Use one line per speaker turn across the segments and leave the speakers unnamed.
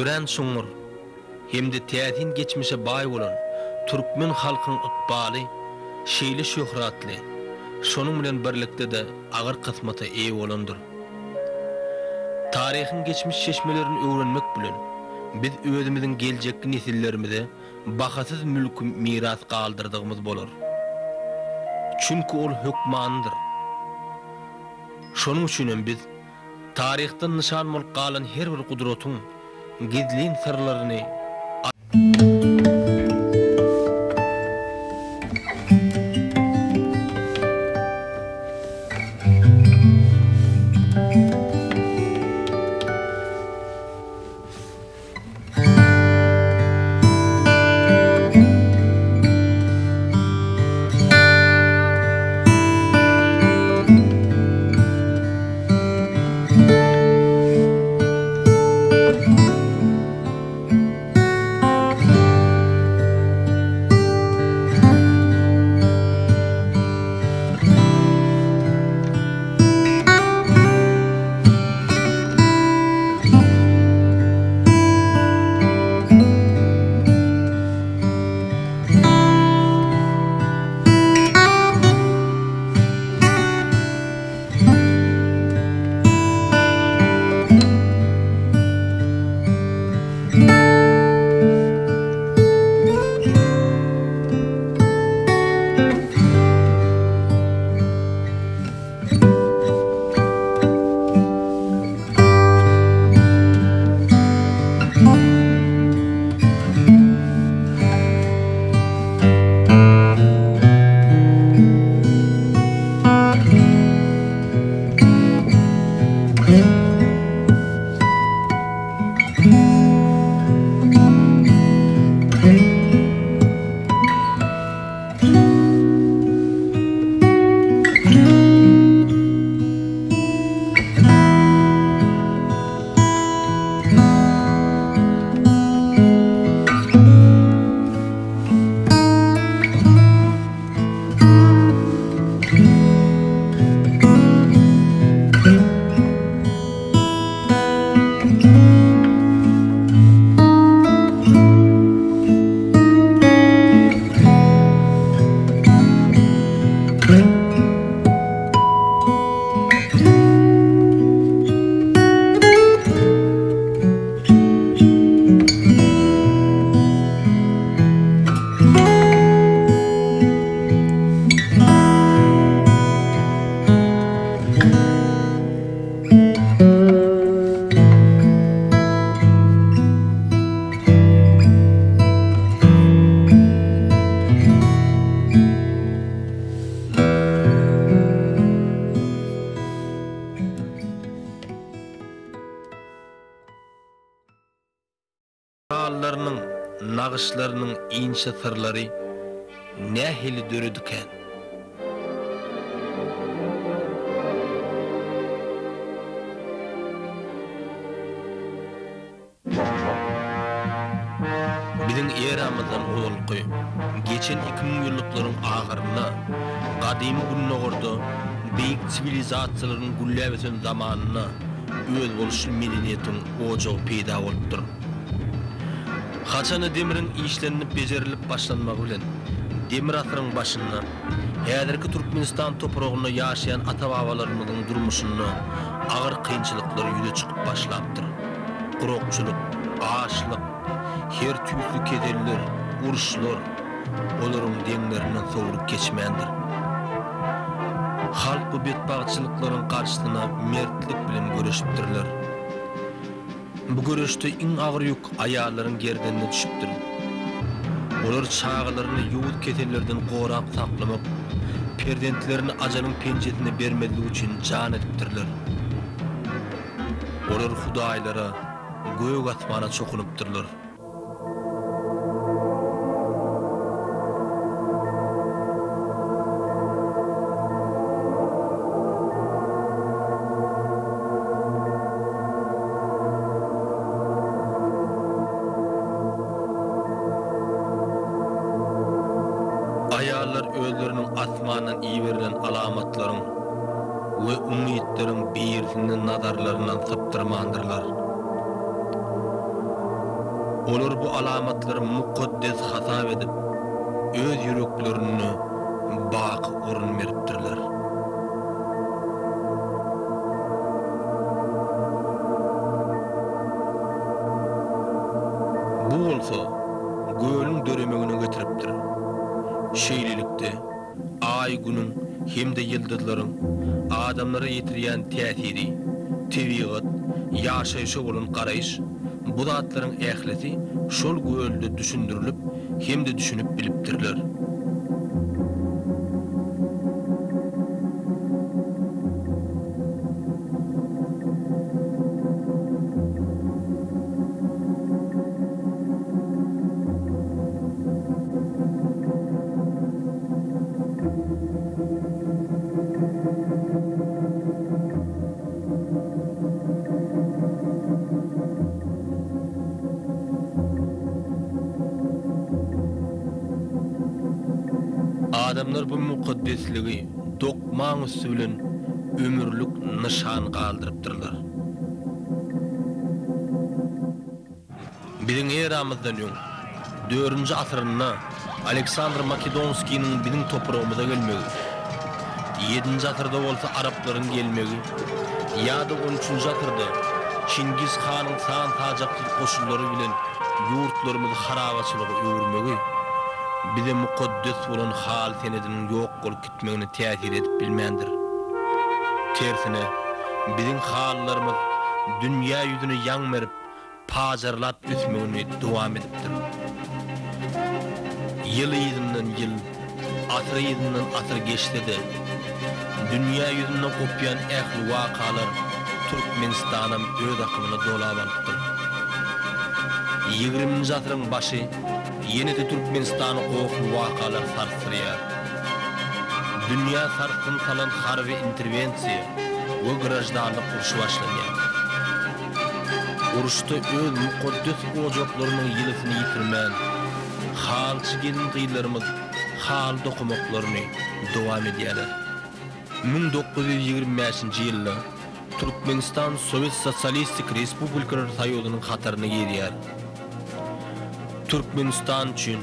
Güren şoňur, hemde täzin geçmişe baý bolan türkmen halkyň ykbaly, şeýle şöhratly, şonuň bilen birlikde de agyr kysmata eýe bolandyr. Taryhyň geçmiş şeşmelerini öwrenmek bilen biz özümiziň geljek nesillerimize bahasyz mülk miras galdyrdygymiz bolar. Çünki ol hökmandyr. Şonuň üçin biz taryhdan nişan bolup galan her bir gudratyň gizlin sırlaryny Krallarının, nağışlarının inşa sırları ne heli dörüdüken. Bizim eramızdan olqı, geçen 2000 yıllıkların ağırına, kadimi günlüğürde, beyik sivilizasiyaların güllebesen zamanına, öz boluşul medeniyetin ocağı peyda olupdur. Haçany demirin işlerini becerilip başlanmak bilen demir asrın başında häzirki Türkmenistan toprağında yaşayan ata-babalarymyzyň durmuşyny agyr kynçylyklar ýüze çykyp başlapdyr. Gurokçuluk, açlyk, her türlü kederler, uruşlar olaryň deňlerinden sowurup geçmendir. Halk bu betbagçylyklaryň garşysyna mertlik bilen göreşipdirler. Bu görüşte iň agyr ýük aýallaryň gerdenine düşüpdir. Olar çağlaryny ýuwut ketellerden gorap saklamak, perdentlerini ajanyň penjetine bermedigi üçin jan edipdirler. Olar hudaýlara, göýük asmana çokunypdyrlar. Ayarlar özlerinin asmandan iyi verilen alamatların ve umidlerin birinin nazarlarından saptırmandırlar. Olar bu alamatları mukaddes hasap edip, öz yüreklerini baq orun veripdirler. Bu bolsa göğülün döremegine getiripdir. Şeýlelikde ay günün hemde yıldızların adamlara ýetirýän täsiri, tebigat, ýaşaýşa bolan garaýyş bu zatlaryň ähleti şol göğülde düşündirilip hemde düşünüp bilipdirler. Adamlar bu mukaddesligi dokmaň üstü bilen ömürlük nişan galdyrypdyrlar. Biziň eramyzdan ýöň 4-nji asyryna Aleksandr Makedonskiýiň biziň topragymyza gelmegi, 7-nji asyrda bolsa Araplaryň gelmegi, ýa-da 13-nji asyrda Çingiz Hanyň san tajaply goşunlary bilen ýurtlarymyzy harabaçylyga öwürmegi bize mukaddes bolan hal senedinin ýok bolup gitmegine täsir edip bilmendir. Tersine biziň hallarymyz dünýä ýüzüne ýaň berip pajarlap üsmegine dowam edipdir. Ýyl ýylynyň ýyl, asyr ýylynyň asyr geçdi. Dünýä ýüzünden kopýan ähli wakalar Türkmenistanam öz akymyna dolap alypdyr. 20-nji asyryň başy ýene-de Türkmenistany gowukly wakalar sarsyrýar. Dünýä sarsyn salan harby interwensiýa we grajdanlyk uruşy başlanýar. Uruşda öz mukaddes ojaklarynyň ýylysyny ýitirmän, halçy gelin gyýlarymyz hal dokumaklaryny dowam edýärler. 1925-nji ýylda Türkmenistan Sowet Sosialistik Respublikalar Soýuzynyň hataryna girýär. Türkmenistan üçin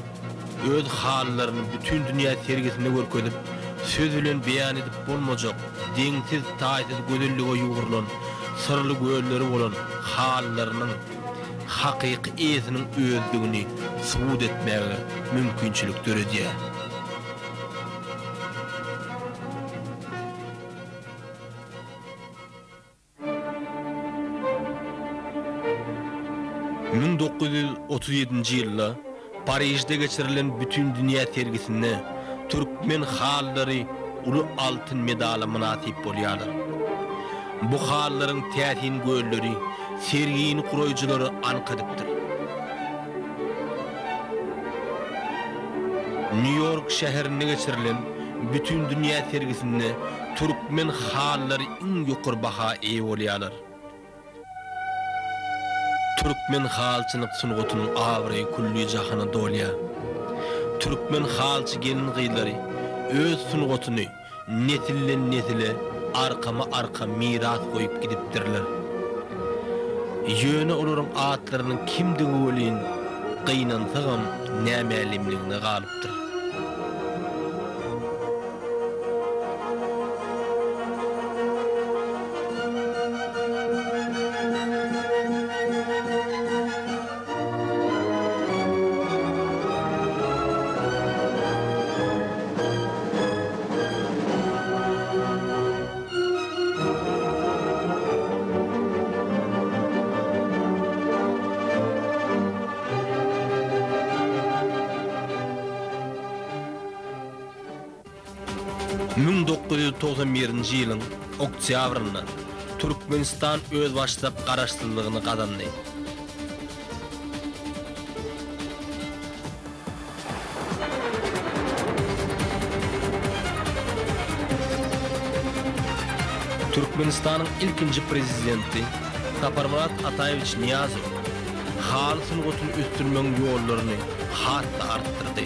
öz hallaryny bütün dünýä sergisinde görkezip, söz bilen beýan edip bolmajak, deňsiz taýsız gözellige ýuwrulan, sırly göýleri bolan hallarynyň hakyky esiniň özligini subut etmäge mümkinçilik töredýär. Min 1937-nji ýylda Parijde geçirilen bütün dünýä sergisinde Türkmen hallary uly altyn medala munasip bolýarlar. Bu hallaryň täsin göýleri, sergiň guraýjylary ankadypdyr. New York şäherinde geçirilen bütün dünýä sergisinde Türkmen hallary iň ýokary baha eýe bolýarlar. Türkmen halçynyk sunugutynyň awry kulli jahana dolýar. Türkmen halçy gelin gyýlary öz sunugutyny nesilden nesile arka miras goýup gidipdirler. Ýöne olaryň atlarynyň kimdigi bolýan gynansagam nämelimligine galypdyr. Ýylyň oktýabrynda Türkmenistan öz başlap garaşdyrlygyny gazandy. Türkmenistanyň ilkinji prezidenti Saparmurat Ataýevich Niýazow hal sunugutyny üstürmeň ýollaryny hatda artdyrdy.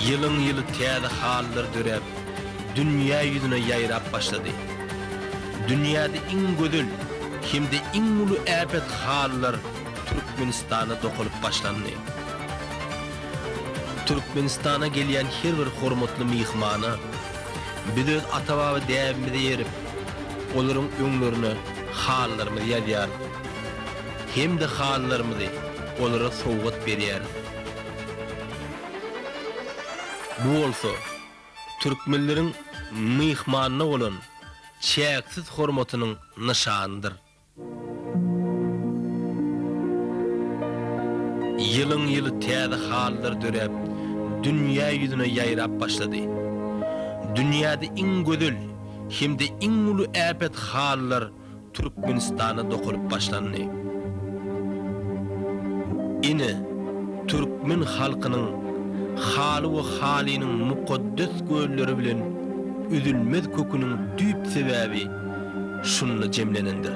Ýylyň ýyly täze hallar dörep dünýä ýüzüne ýaýrap başlady. Dünýäde iň gözel, hemde iň uly äpet hallar Türkmenistan'a dokunup başlandy. Türkmenistan'a gelýän her bir hormatly mihmana biz öz ata-baba däbimizi ýerip, olaryň öňlerine hallarymyzy ýazýar. Hem de hallarymyzy olara sowgat berýär. Bu bolsa türkmenleriň mihmanyna bolan çäksiz hormatynyň nyşanydyr. Yılın yılı täze hallar dörep, dünýä ýüzüne ýaýrap başlady. Dünýäde iň gözel, hem-de iň uly äpet hallar Türkmenistana dokunup başlandy. Ine Türkmen halkynyň haly we halynyň mukaddes gölleri bilen üzülmez köküniň düýp sebäbi şunla jemlenendir.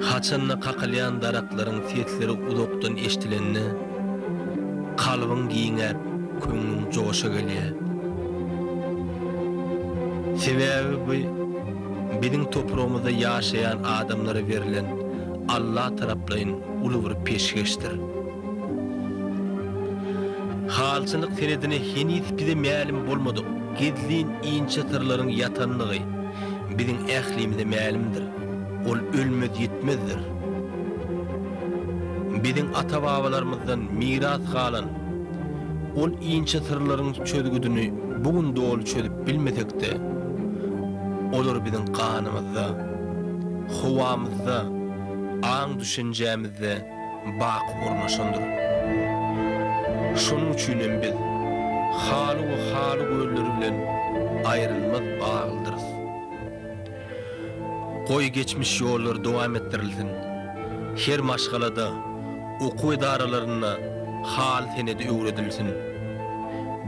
Haçanna kakalayan darakların sesleri uzaktan eşitilenini, kalbın giyiňär, köňüň joşa gelýär. Sebäbi bu, biziň toprağymyzda ýaşaýan adamlara berilen Allah taraplayın uly bir peşgeşdir. Halçylyk senedine henüz bize mälim bolmadyk. Gezliň inçe tyrlaryň ýatanlygy biziň ählimize mälimdir. Ol ölmez yetmezdir. Biziň ata-babalarymyzdan miras galan ol inçe sırlaryň çözgüdüni bugün dol çözüp bilmesek-de, olar biziň kanymyzda, howamyzda, aň düşünjämizde baky urnaşandyr. Şonuň üçin biz haly we haly gölleri bilen aýrylmaz baglydyryz. Koy geçmiş yollar dowam ettirilsin. Her maşgalada, oku edaralarına hal senedi öwredilsin.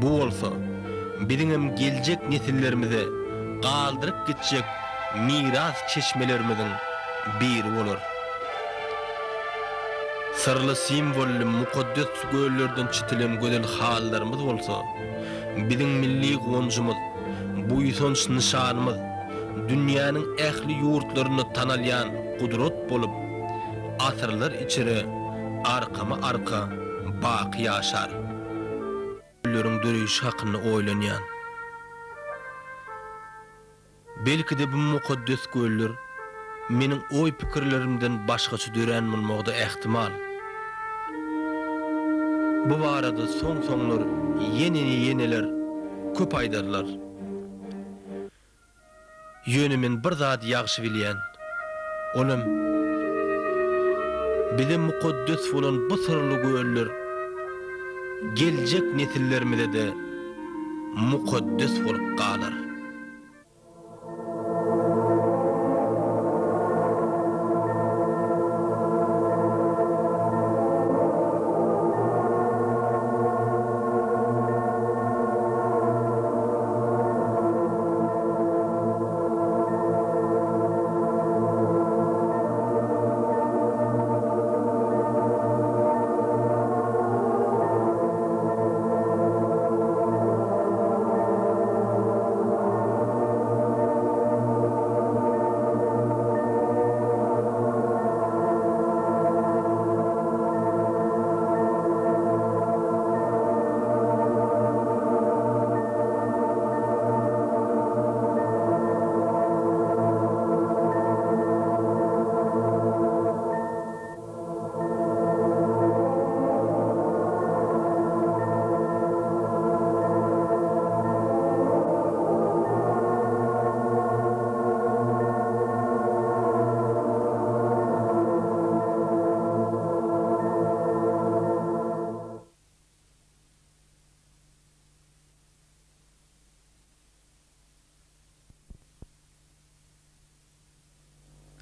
Bu bolsa, biziň geljek nesillerimize galdyryp gitjek miras çeşmelerimizin biri bolar. Sırlı simbolly mukaddes göllerden çitilen gözel hallarymız bolsa, biziň milli gonjumyz, buýsonç nyşanymyz, dünýäniň ähli ýurtlaryny tanalýan gudrat bolup, asyrlar içeri arkama arka baky ýaşar. Göllerin döreýişi hakyny oýlanýan. Belki de bu mukaddes göller meniň oý pikirlerimden başgaça dören bolmagda ähtimal. Bu barada soň-soňlar ýene-ýeneler köp aýdarlar. Yönümin bir zat ýagşy bilýän, olam bize mukaddes bolan bu sırlı göller geljek nesillerimize de mukaddes bolup galar.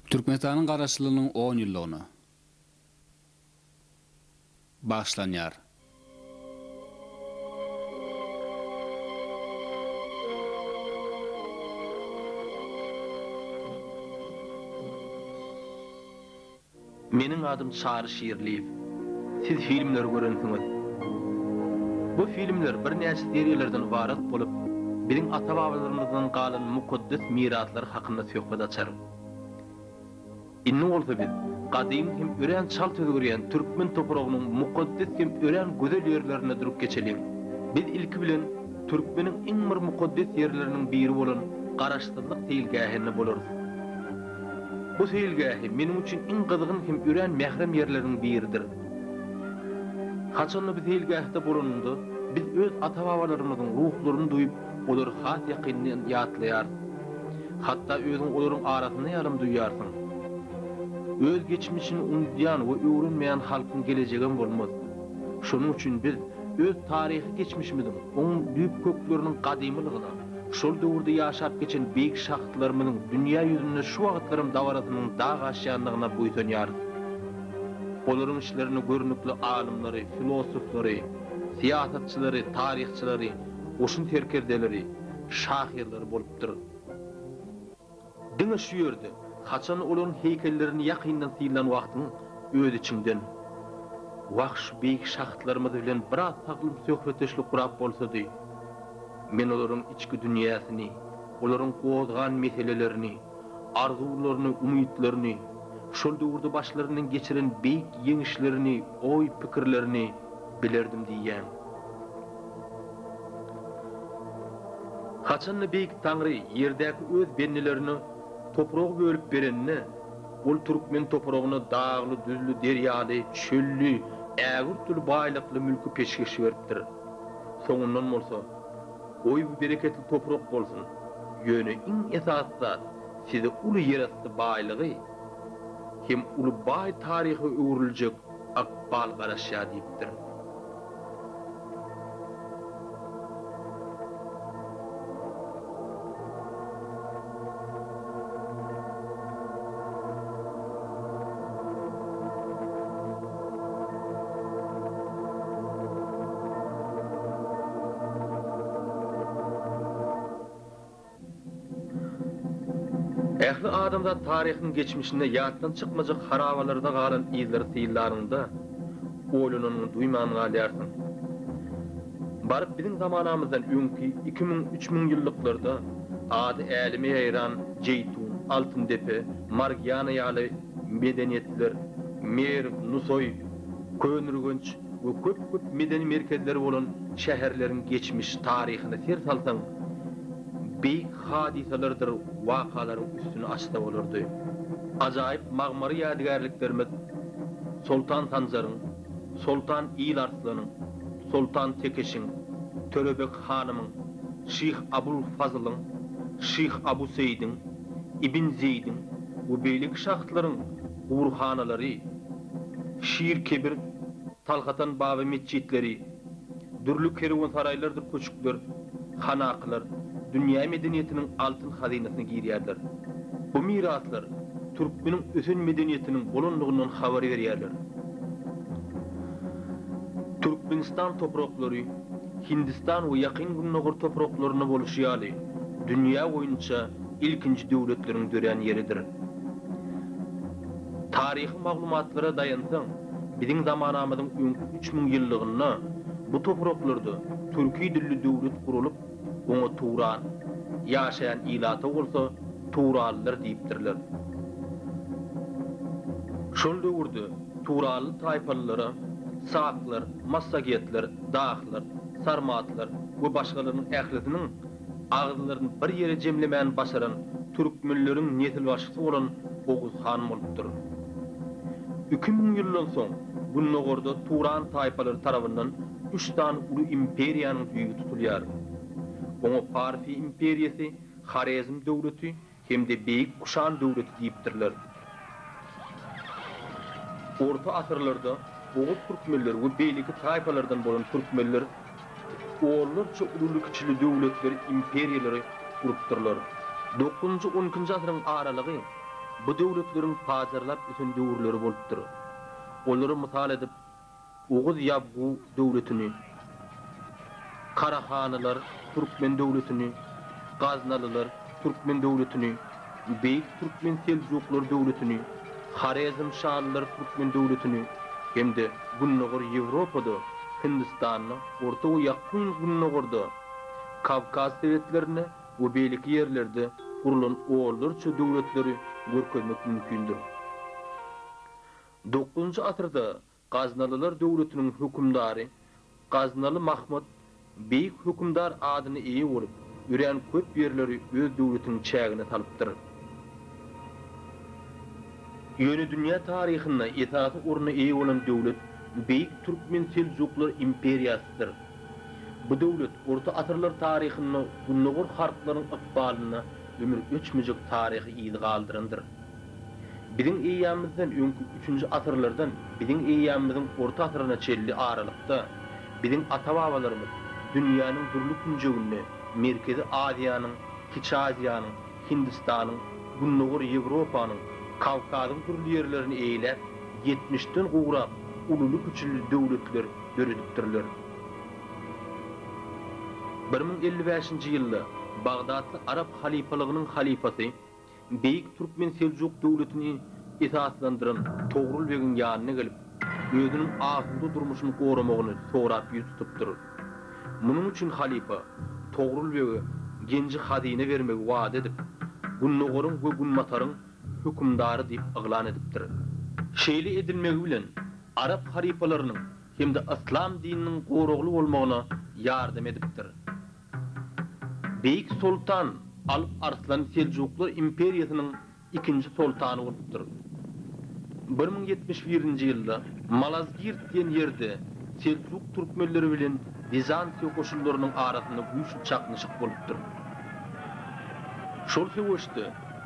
Türkmenistanyň garaşlygynyň 10 ýyllygyna başlanýar.
Meniň adym Çary Şiirliýew. Siz filmler görensiňiz. Bu filmler bir näçe seriýalardan ibarat bolup, biziň ata-babalarymyzdan galan mukaddes miraslar hakynda söhbet açar. Inni bolsa biz gadyň hem ören çal tögürýän türkmen toprağynyň mukaddes hem ören gözel ýerlerine durup geçelim. Biz ilki bilen türkmeniň iň bir mukaddes ýerleriniň biri bolan Garaşdyrlyk teýilgähine bolarys. Bu teýilgähi meniň üçin iň gyzgyn hem ören mährem ýerleriniň biridir. Haçanly biz teýilgähde bolanynda biz öz ata-babalarymyzyň ruhlaryny duýup, olary hat ýakyndan ýatlaýar. Hatda özüň olaryň arasyna ýalym duýýarsyň. Öz geçmişini unutýan we öwrenmeýän halkyň gelejegem bolmaz. Şonuň üçin biz öz taryhy geçmişimiziň oň düýüp kökleriniň gadymylygyna, şol döwürde ýaşap geçen beýik şahslarymyzyň dünýä ýüzünde şu wagtlarym dawaratynyň dag aşýanlygyna boýsunýar. Olaryň işlerini görnükli alymlary, filosoflary, siýasatçylary, taryhçylary, oşun terkerdeleri, şahirleri bolupdyr. Diňe şu ýerde haçan olaryň heykellerini ýakyndan syýlan wagtyň öz içinden wagt beýik şahslarymyz bilen biraz taglym söhbetleşlik kurap bolsady, men olaryň içki dünýäsini, olaryň gozgan meselelerini, arzularyny, umytlaryny, şol döwürde başlaryndan geçiren beýik ýeňişlerini, oý pikirlerini bilerdim diýýän. Haçanly beýik taňry ýerdäki öz bennilerini toprog bölüp berenine, ol türkmen toprogyny dağly, düzlü, derýaly, çöllü, ägürtüli baýlykly mülki peşkeş beripdir. Soňundan bolsa, oý bu bereketli toprok bolsun, ýöne iň esasda size uly ýerasty baýlygy hem uly baý taryhy öwrüljek akbal garaşýa diýipdir. Ähli adamda taryhyň geçmişinde ýatdan çykmajak harabalarda galan ýyllar syýlarynda oýlanyny duýman galýarsyň. Baryp biziň zamanamyzdan öňki 2000-3000 ýyllyklarda ady älime ýaýran Jeytun, Altyndepe, Margiana ýaly medeniýetler, Mer, Nusoy, Könürgünç we köp medeni merkezleri bolan şäherleriň geçmiş taryhyny ser salsaň beýik hadiselerdir, wakaların üstüne açta olurdu. Ajaýyp magmary ýadygärliklerimiz Sultan Sanjaryň, Sultan İl Arslan'yň, Sultan Tekeşiň, Törebek Hanymyň, Şeyh Abul Fazlyň, Şeyh Abu Seýdiň, İbn Zeýdiň we beýlik şahslaryň gurhanalary, Şir Kebir, Talhatan Baba meçitleri, dürlük kerwan saraýlardyr köçükler, hanaklar, dünya medeniýetiniň altyn hazinasyny giyýärler. Bu miraslar türkmeniň ösen medeniýetiniň bolanlygyndan habar berýärler. Türkmenistan topraklary Hindistan we ýakyn günnägir topraklaryna boluşýaly dünýä boýunça ilkinji döwletleriň dören ýeridir. Taryhy maglumatlara dayansaň, biziň zamanamyzyň 3000 ýyllygyna bu topraklarda türki dilli döwlet gurulyp oňa Turan ýaşaýan ilata bolsa Turanlylar diýipdirler. Şol döwürde Turanly taýpalylara Saklar, Massagetler, Dağlar, Sarmatlar we başgalarynyň ählisiniň agzlaryny bir ýere jemlemän başaran türkmenleriň nesil başçysy bolan Oguz Han bolupdyr. 2000 ýyldan soň bu nogorda Turan taýpalary tarapyndan 3 tan uly imperiýanyň düýgü tutulýar. Oňa Parfi imperiýasy, Xarezm döwleti hemde Beýik Kuşan döwleti diýipdirler. Orta asyrlarda Oğuz türkmenleri we beýleki taýpalardan bolan türkmenler oğullarça uly kiçili döwletleri, imperiýalary gurupdyrlar. 9-10 asyryň aralygy bu döwletleriň pazarlap ösen döwürleri bolupdyr. Olary mysal edip Oğuz Ýabgu döwletini, Karahanylar Türkmen döwletini, Gaznalylar Türkmen döwletini, Beýik Türkmen Selçuklar döwletini, Xarezm Şanlylar Türkmen döwletini hemde günnägir Ýewropada, Hindistanyň, Orta we ýakyn günnägirde Kavkaz döwletlerini we beýleki ýerlerde gurulan oğullarça döwletleri görkezmek mümkindir. 9-njy asyrda Gaznalylar döwletiniň hökümdary Gaznaly Mahmud beýik hökümdar adyny eýe bolup, ýüren köp ýerleri öz döwletiniň çägine salypdyr. Ýöne dünýä taryhynda etaty urna eýe bolan döwlet beýik Türkmen Selçuklar imperiýasydyr. Bu döwlet orta asyrlar taryhyny gunnugur harplaryň ykbalyna ömür öçmejek taryhy ýyly galdyrandyr. Biziň eýýämizden öňkü 3-nji asyrlardan biziň eýýämizden orta asyryna çelli aralykda biziň ata-babalarymyz dünýäniň durly künjegini Merkezi Aziýanyň, Kiçi Aziýanyň, Hindistanyň, gunnugur Ýewropanyň, Kawkazyň turly ýerlerini eýlep 70-den gowrak ululy küçüli döwletler döredipdirler. 1055-nji ýylda Bagdatly Arap halifalygynyň halifasy beýik Türkmen Seljuk döwletini esaslandyran Togrul Begiň ýanyna gelip, özüniň asyly durmuşyny goramagyny sorap ýüz tutupdyr. Munyň üçin halifa Togrul Begi genji hadyny bermegi wada edip, Gunnuguryň we Gunmataryň hökümdary diýip aglan edipdir. Şeýle edilmegi bilen Arap halifalarynyň hemde İslam dininiň goragly bolmagyna ýardam edipdir. Beýik sultan Alp Arslan Selçuklar imperiýasynyň ikinji sultany bolupdyr. 1071-nji ýylda Malazgirt diýen ýerde Selçuk türkmenleri bilen Bizantiýa koşullarynyň arasynda güýçli çaknyşyk bolupdyr. Şol sebäpde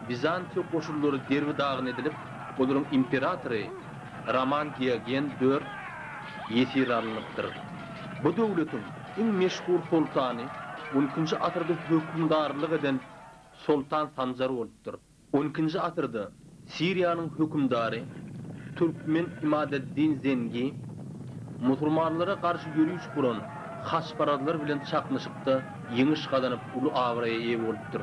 Bizantiýa koşullary derbi dagyn edilip, olaryň imperatory Roman Diyogen IV ýesir alınıpdyr. Bu döwletiň iň meşhur sultany 12-nji asyrda hökümdarlyk eden Sultan Sanjar bolupdyr. 12-nji asyrda Siriýanyň hökümdary Türkmen İmadeddin Zengi musulmanlara karşı yürüyüş kuran Haşparadlar bilen çaknyşykda ýeňiş gazanyp uly awraýa eýe bolupdyr.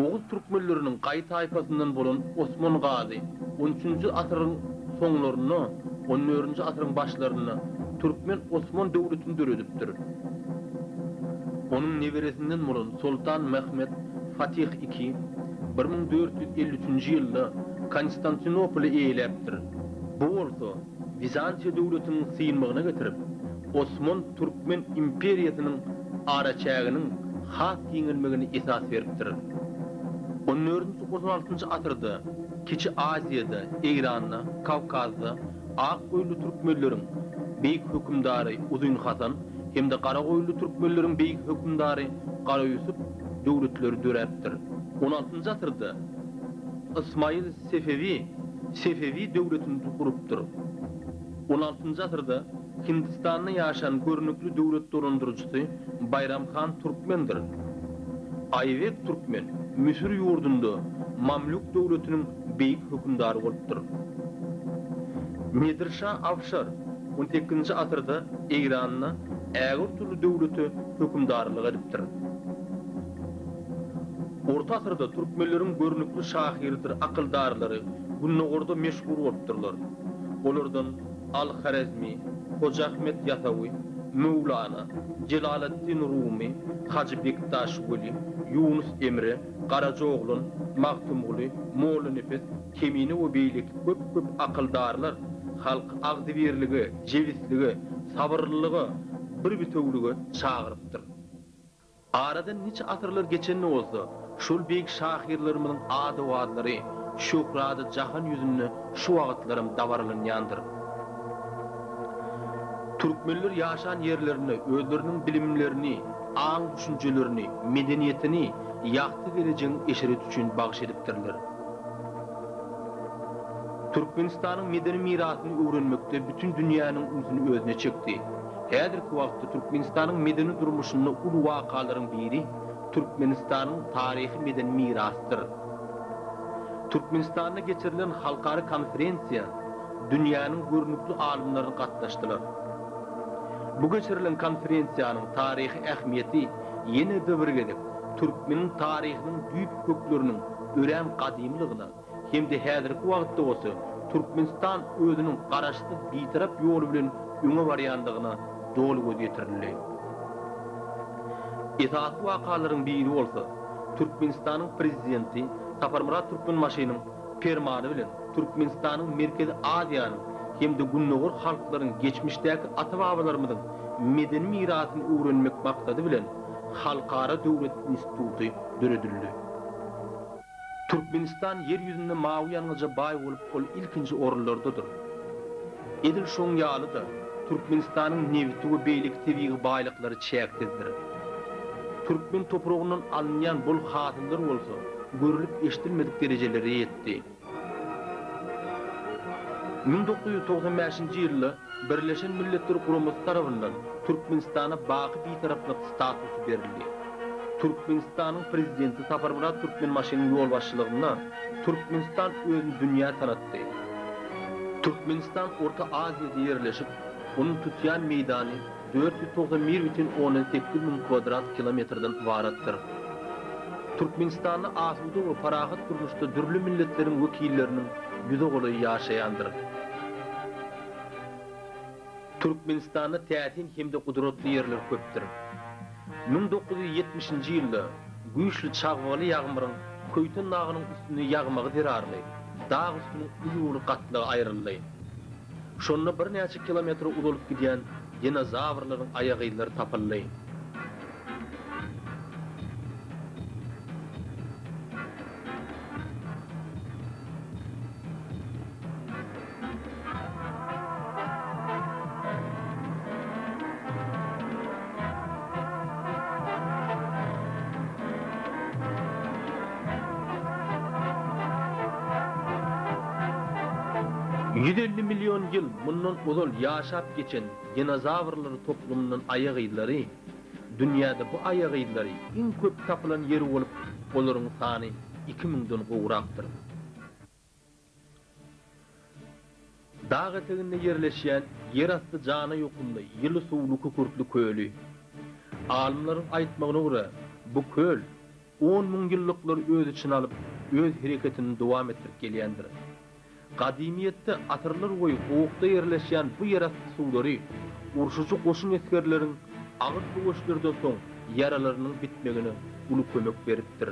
Oğuz Türkmenleriniň gaý taýpasyndan bolan Osman Gazi 13-nji asyryň soňlaryna, 14-nji asyryň başlaryna Türkmen Osman döwletini döredipdir. Onuň neberesinden bolan Sultan Mehmet Fatih II 1453-nji ýylda Konstantinopoli eýlepdir. Bu bolsa Bizantiýa döwletiniň sığınmagyna getirip, Osman Türkmen imperiýasynyň araçäginiň has ýeňilmegini esas beripdir. 14-16-njy asyrda Kiçi Aziýada, Eýranda, Kawkazda ak goýly türkmenleriň beýik hökümdary Uzun Hasan hemde Gara goýly türkmenleriň beýik hökümdary Gara Ýusuf döwletleri döräpdir. 16-njy asyrda İsmail Sefevi döwletini kurupdyr. 16-njy asyrda Hindistanda ýaşan görnükli döwlet dolandyrjysy Bayramkhan Türkmendir. Aýbek Türkmen Misir ýurdunda Mamluk döwletiniň beýik hökümdary bolupdyr. Medirşah Afşar 18-nji asyrda Eýranda ägir türlü döwleti hökümdarlyk edipdir. Orta asyrda türkmenleriň görnükli şahyrdyr akyldarlary Gunnugurda meşhur bolupdyrlar. Olardan Al-Harazmi, Hoca Ahmet Yasawy, Mevlana, Celaleddin Rumi, Hacı Bektaş Weli, Yunus Emre, Karacaoğlan, Maktumguli, Molla Nefes, Kemini we beýlik köp akyldarlar halk agdyberligi, jewisligi, sabırlylygy, bir bitewligi çagyrypdyr. Aradan neçe asyrlar geçenli bolsa, şol beýik şahyrlarynyň ady we adlary şöhrady jahan ýüzünde şu wagtlarym dabarlanýandyr. Türkmenler ýaşan ýerlerini, özleriniň bilimlerini, aň düşünjelerini, medeniýetini ýakty gelecegiň eşeret üçin bagş edipdirler. Türkmenistanyň medeni mirasyny öwrenmekde bütün dünýäniň üzüni özüne çekdi. Häzirki wagtda Türkmenistanyň medeni durmuşyny uly wakalaryň biri Türkmenistanyň taryhy medeni mirasydyr. Türkmenistanda geçirilen halkary konferensiýa dünýäniň görnükli alymlary gatnaşdylar. Bu geçirilen konferensiýanyň taryhy ähmiýeti ýene-de bir gelip Türkmeniň taryhynyň düýp kökleriniň ören gadymlygyna hemde häzirki wagtda bolsa Türkmenistan özüniň garaşdy bitirap ýoly bilen öňe barýandygyna dol göz ýetirildi. Esas wakalaryň biri bolsa Türkmenistanyň prezidenti Saparmurat Türkmenmaşynyň fermany bilen Türkmenistanyň Merkezi Aziýanyň hem de günnäger halklaryň geçmişdäki ata-babalarymyzyň medeni mirasyny öwrenmek maksady bilen Halkara Döwlet Instituty döredildi. Türkmenistan yer ýüzünde mawy ýalňyja baý bolup ol ilkinji orunlardadyr. Edil şoň ýalyda Türkmenistanyň newti we beýlik tebigy baýlyklary çäksizdir. Türkmen toprağından alınýan bol hasıllar bolsa, görülüp eşitilmedik derejelere ýetdi. 1995-nji ýylda Birleşen Milletler Guramasy tarapyndan Türkmenistana baky bitaraplyk statusy berildi. Türkmenistanyň prezidenti Saparmurat Türkmenmaşynyň ýol başçylygyna Türkmenistan özüni dünýä tanatdy. Türkmenistan Orta Aziýada ýerleşip, onun tutýan meýdany 491,8 min kvadrat kilometrden ibaretdir. Türkmenistanyň asuda we parahat durmuşda dürli milletleriň wekilleriniň ýüze goly ýaşaýandyr. Türkmenistanyň täsin hemde gudratly ýerler köpdir. 1970-nji ýylda güýçli çagwaly ýağmyryň Köýtün nağynyň üstüne ýagmagy derarly, dağ üstüne uýuly gatlyga aýryldy. Şonda bir näçe kilometr uzalyp gidýän dinozawrlaryň aýagylar tapyldy. $150 milyon ýyl mundan uzal ýaşap geçen dinozawrlar toplumynyň aýagyllary dünýäde bu aýagyllary iň köp tapylan ýeri bolup, olaryň sany 2000-den gowrakdyr. Dağ eteginde ýerleşýän ýerasty jana ýokunda ýyly suwly kökürtli köli. Alimlaryň aýtmagyna görä, bu köl 10 000 ýyllyklar öz içine alyp, öz hereketini dowam etdirip gelýändir. Gadimiyette atırlar boyu oğukta yerleşen bu yerastı suwlary urşucu goşun eskerleriň agyr döwüşlerden soň yaralarynyň bitmegine uly kömek beripdir.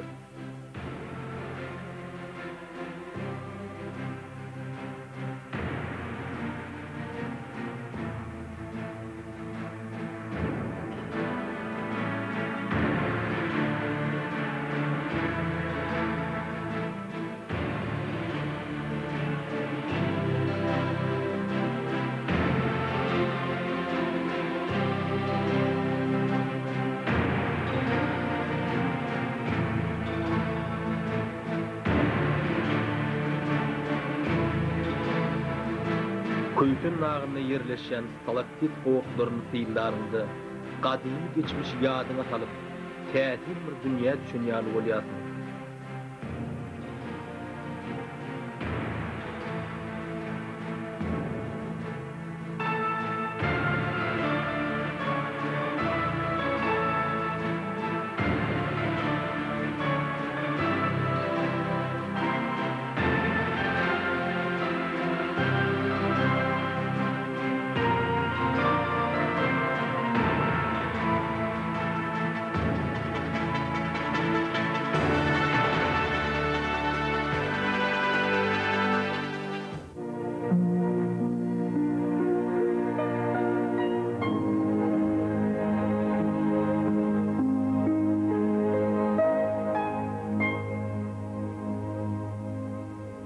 Köýtün nağyna ýerleşen stalaktit gowuklarynyň syýlarynda gadymy geçmiş ýadyna salyp, täsin bir dünýä düşünýän bolýarsyň.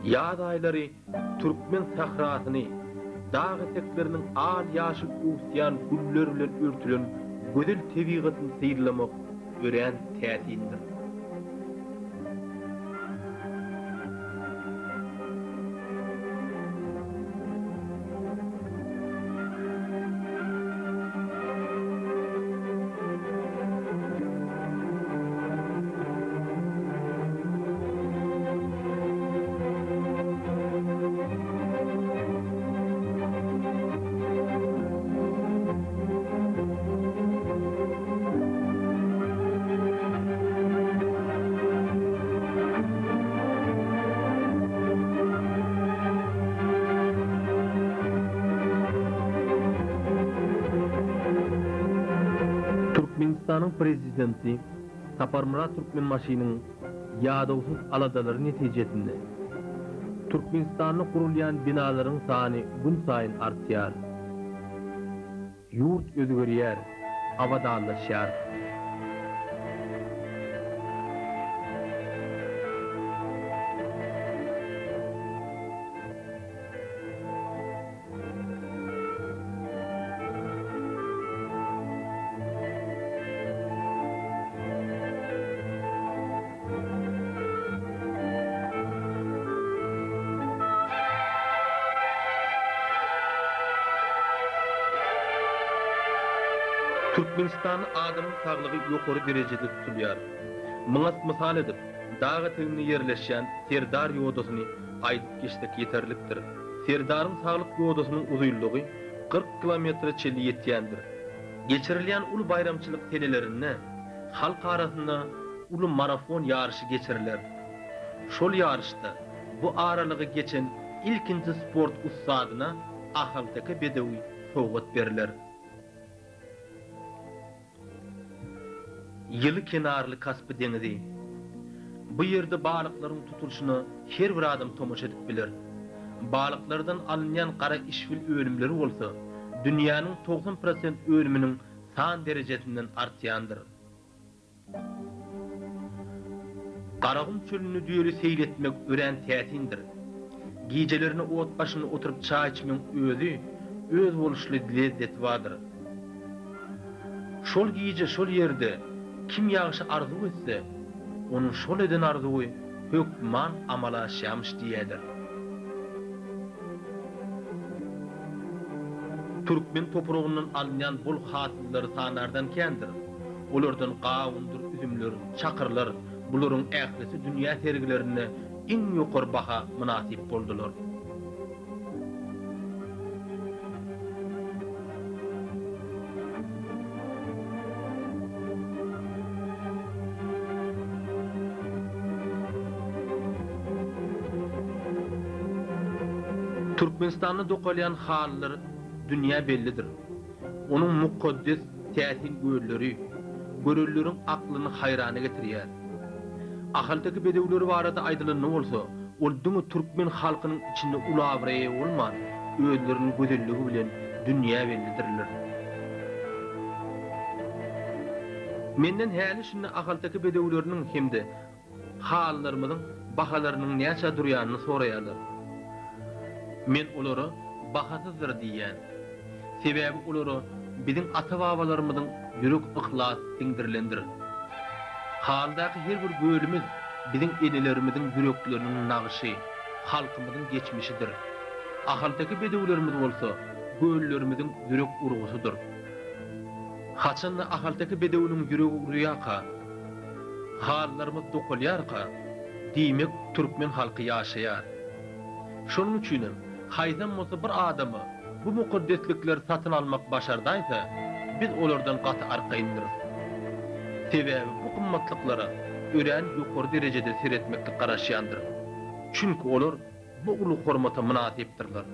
Ýaz aýlary Türkmen sahrasyny, dağ etekleriniň al ýaşyl uýsýan güller bilen örtülen gödel tebigatyny syýrlamak ören täsindir. Türkmenistanyň prezidenti Saparmurat Türkmenmaşynyň ýadawsuz aladalary netijesinde Türkmenistan'da kurulyan binaların sani gün sayın artýar. Yurt özgörýär, abadanlaşýar. Türkmenistan adamın sağlığı yukarı derecede tutulýar. Muňa mysal edip, dağa tüňünde yerleşýän Serdar ýodasyny aýdyp geçdik ýeterlikdir. Serdaryň sağlyk ýodasynyň uzunlygy 40 kilometre çeli ýetýändir. Geçirilýän ulu bayramçylyk telelerinde halk arasynda ulu marafon ýarşy geçiriler. Şol ýarşda bu aralygy geçen ilkinji sport ustadyna Ahaldaki bedewi sowgat beriler. Ýyly kenarly Kaspy deňizi. Bu ýerde balyklaryň tutulşyny her bir adam tomaşa edip biler. Balyklardan alınýan gara işfil ölümleri bolsa, dünýäniň 90% ölüminiň san derejesinden artýandyr. Garagum çölüni düýeli seýretmek ören täsindir. Gijelerini ot başyna oturup çay içmek özü öz boluşly lezzet wadyr. Şol gije şol ýerde kim ýagşy arzu etse, onun şol eden arzuwy hökman amala aşýarmyş diýerler. Türkmen toprağından alınýan bol hasıllary sanardan kendir. Olardan gawundur, üzümler, çakırlar, bularyň ählisi dünýä sergilerine iň ýokary baha münasip boldular. Türkmenistan'da dokalyan hallar dünya bellidir. Onun mukaddes täsin görleri, görürlerin aklını hayrana getirýär. Ahaldaki bedewleri barada aýdylan ne bolsa, ol düňe Türkmen halkynyň içinde ulabraýa bolman, özleriniň gözelligi bilen dünya bellidirler. Menden häli şunu ahaldaki bedewleriniň hemde hallarymyň bahalarynyň näçe durýanyny soraýarlar. Men olara bahasyzdyr diýen. Sebäbi olara biziň ata-babalarymyzyň ýürek ihlas diňdirlendir. Haldaky her bir bölümimiz biziň enelerimiziň ýürekleriniň nagşy, halkymyzyň geçmişidir. Ahaldaky bedewlerimiz bolsa, göýlerimiziň ýürek urgusudyr. Haçanda ahaldaky bedewiniň ýüregi urýaka, hallarymyz dokalýarka, diýmek türkmen halky ýaşaýar. Şonuň üçin haýdan bolsa bir adamy bu mukaddeslikleri satyn almak başardaýsa, biz olardan gaty arkaýyndyryz. Sebäbi bu kymmatlyklara ören ýokary derejede seretmekli garaşýandyr. Çünki olar bu ulu hormata münasipdirler.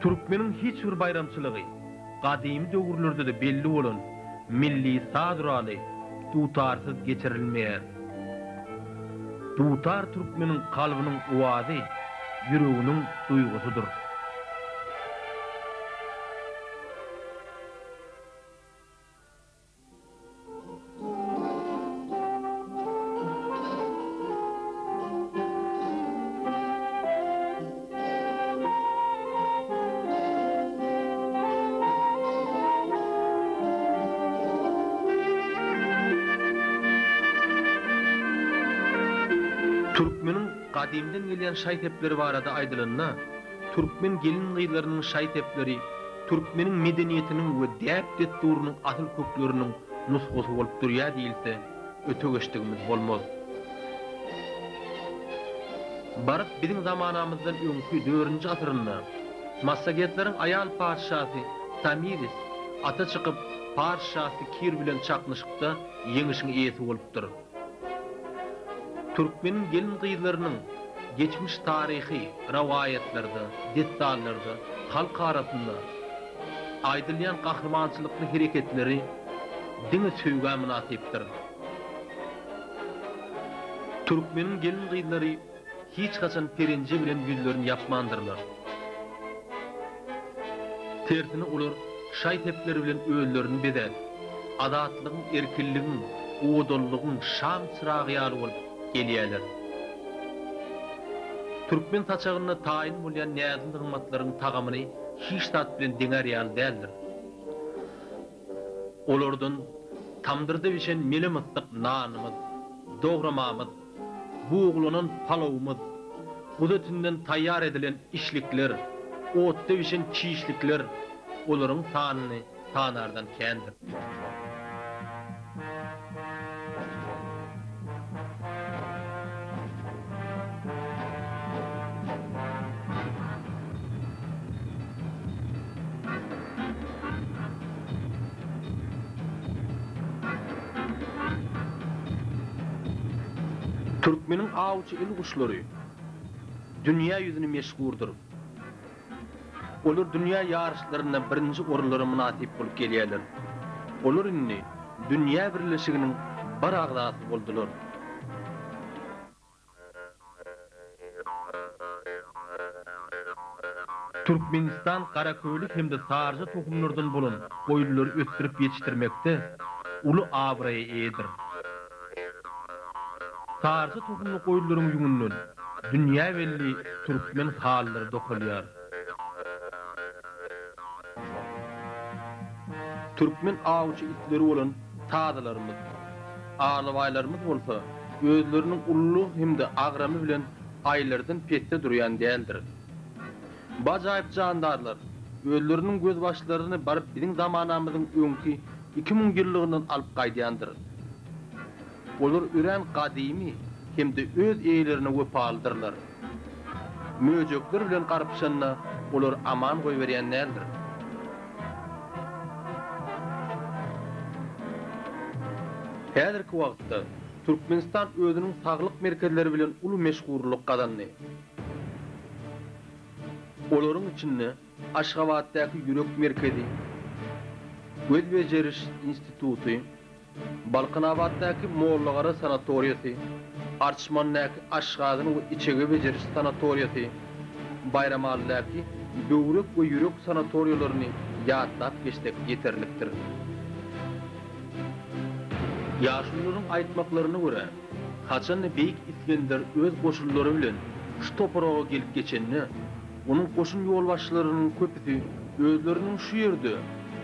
Türkmeniň hiç bir bayramçylygy gadymy döwürlerde de belli bolan milli saduraly tutarsyz geçirilmeýär. Tutar Türkmeniň kalbynyň uwazy, ýüreginiň duýgusudyr. Türkmeniň gadimden gelýän şaý tepleri barada aýdylanyna, Türkmen gelin gyýlarynyň şaý tepleri Türkmeniň medeniýetiniň we däp detdurunyň asyl kökleriniň nusgasy bolup durýar diýilse, öte geçdigimiz bolmaz. Baryk biziň zamanamyzdan öňkü 4-nji asyrynda Massagetleriň aýal padşasy Tamiris ata çykyp padşasy Kir bilen çaknyşykda ýeňişiň eýesi bolupdyr. Türkmeniň gelin gyýlarynyň geçmiş tarihi rawayatlerde, detallarda, halk arasynda aýdylýan gahrmançylykly hereketleri diňe söýgä münasipdir. Türkmeniň gelin gyýlary hiç kaçan pirinci bilen yüzlerini yapmandırlar. Tersine olur şay tepleri bilen öğünlerini beder. Adatlığın, erkilliğin, uğudolluğun şam çırağı yalı olup geliyeler. Türkmen taçağına tayin bolyan näzil hırmatlaryň tagamyny hiç tat bilen deňer ýaly däldir. Olardan tamdyrda bişen melemytlyk nanymyz, dogramamyz, buğlanan palawymyz, gudatynden taýýar edilen işlikler, otda bişen çiýişlikler olaryň tanyny tanardan kendir. Türkmenin awçy il guşlary dünýä ýüzüni meşgurdur. Olar dünýä ýarışlaryna birinji orunlara munasip bolup gelýärler. Olar inni dünýä birleşiginiň bir agdasy boldular. Türkmenistan Karaköýlük hemde sarjy tohumlardan bolan goýulary östirip ýetişdirmekde uly abraýy edir. Sarjy tohumly goýullaryň ýüňünden dünýä belli türkmen hallary dokalýar. Türkmen awçy itleri bolan tazalarymyz, ağlawaýlarymyz bolsa, özleriniň ulluq hemde agramy bilen aýlardan petde durýan däldir. Bajaýyp jandarlar özleriniň göz başlaryny baryp biziň zamanamyzyň öňki 2000 ýyllygyndan alyp gaýdýandyr. Olar üren kadimi hemde öz eýlerini wepalydylar. Möjekler bilen garpyşanna olar aman goýberýänlerdir. Häzirki wagtda Türkmenistan özüniň saglyk merkezleri bilen uly meşgurlyk gadandy. Olaryň içinde Aşgabatdaky ýürek merkezi, Göz Beceriş instituty, Balkanabatdaky Mollagara sanatoriýasy, Arçmandaky Aşgadyň we içege beceriş sanatoriýasy, Bayramaldaky böwrek we ýürek sanatoriýalaryny ýatlap geçmek ýeterlikdir. Ýaşlylaryň aýtmaklaryna görä, haçan Beýik İskender öz goşullary bilen şu toprağa gelip geçenni, onun koşun ýolbaşçylarynyň köpüsi özleriniň şu ýerde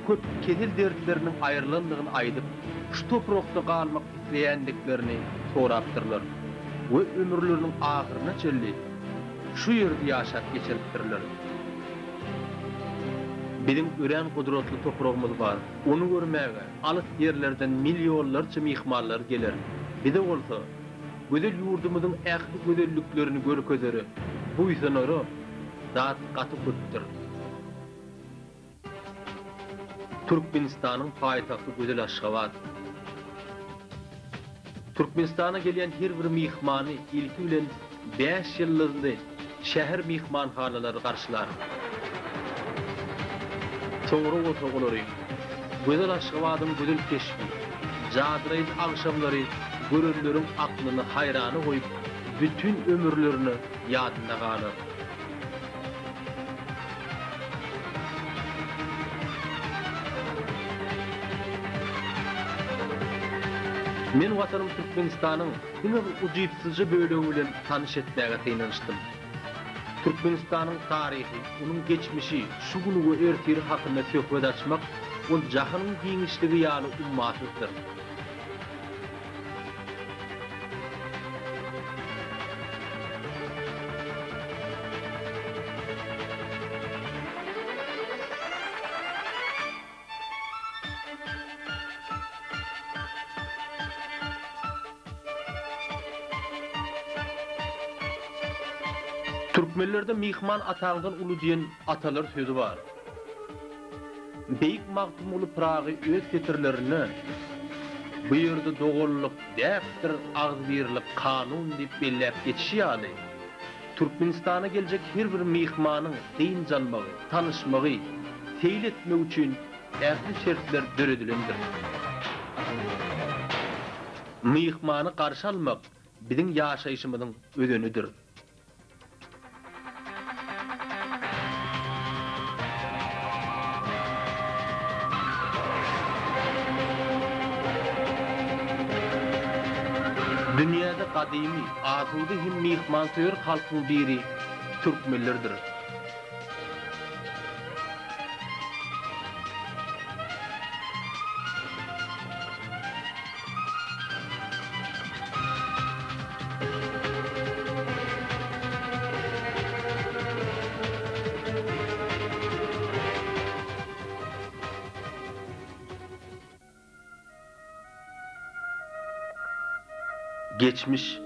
köp kedil dertleriniň aýrylandygyny aýdyp, şu toprakda galmak isleýändiklerini sorapdyrlar we ömürleriniň ahyryna çelli şu ýerde ýaşap geçiripdirler. Bizim üren kudretli toprağımız var. Onu görmäge alys ýerlerden milyonlarça mihmanlar gelir. Bide bolsa, gözel ýurdumyzyň ähli gözelliklerini görkezeri bu ýsanary zat gaty köpdir. Türkmenistanyň paýtagty gözel Aşgabat. Türkmenistana gelýän her bir mihmany ilki bilen 5 ýyllykly şäher mihmanhanalary garşylar. Soňra oturgulary, gözel Aşgabatyň gözel keşfi, jadyraýy agşamlary görenleriň aklyny haýrany goýup, bütün ömürlerini ýadynda galar. Men watanym Türkmenistanyň bir ujiýpsyzja bölegi bilen tanyş etmäge tyňyşdym. Türkmenistanyň taryhy, onuň geçmişi, şu güni we ertiri hakynda söhbet açmak, ol jahanyň giňişligi ýaly ummatydyr. Türkmenlerde mihman atağından ulu diyen atalar sözü var. Beýik magtum ulu Pragy öz setirlerini bu ýerde dogollyk, däpdir, agzbirlik, kanun diýip belläp geçişi ýaly. Türkmenistana geljek her bir mihmanyň deň janmagy, tanyşmagy, seýletmek üçin ähli şertler döredilendir. Mihmany garşy almak biziň ýaşaýyşymyzyň ödenidir. Dünyada kadimi, asudy hem mihmansöwer halkyň biri türkmenlerdir. Geçmiş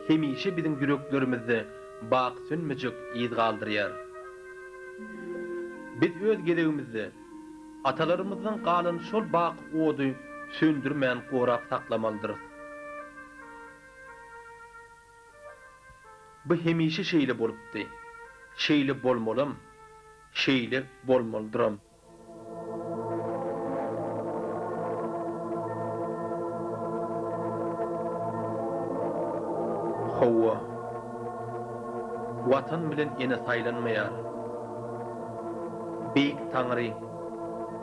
hemişe bizim yüreklerimizde bak sönmejek ýyz galdyrýar. Biz öz gelegimizde atalarımızdan galan şol bak odu söndürmeýän gorap saklamalydyr. Bu hemişe şeýle bolupdy. Şeýle bolmalym, şeýle bolmalydyram. Hawa watan bilen ene saýlanmaýar. Beýik Taňry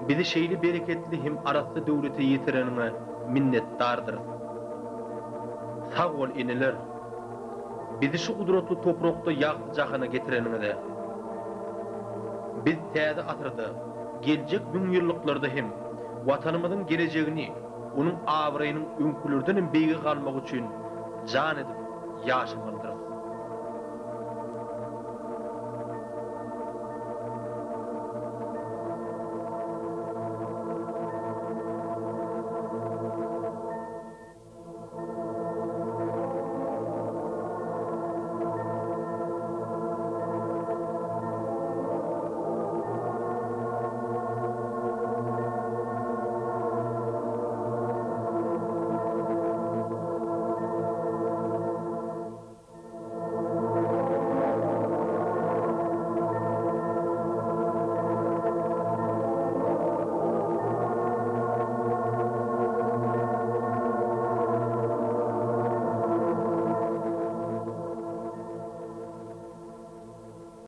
bizi şeýle bereketli hem arasy döwlete ýetirenine minnetdardyr. Sag bol eneler, bizi şu gudratly toprakda ýagty jahana getirenine. Biz täze atyrda, geljek gün ýyllyklarda hem watanymyzyň gelejegini, onuň awraýynyň öňkülerinden beýge galmak üçin jan edip yaşamalıdır.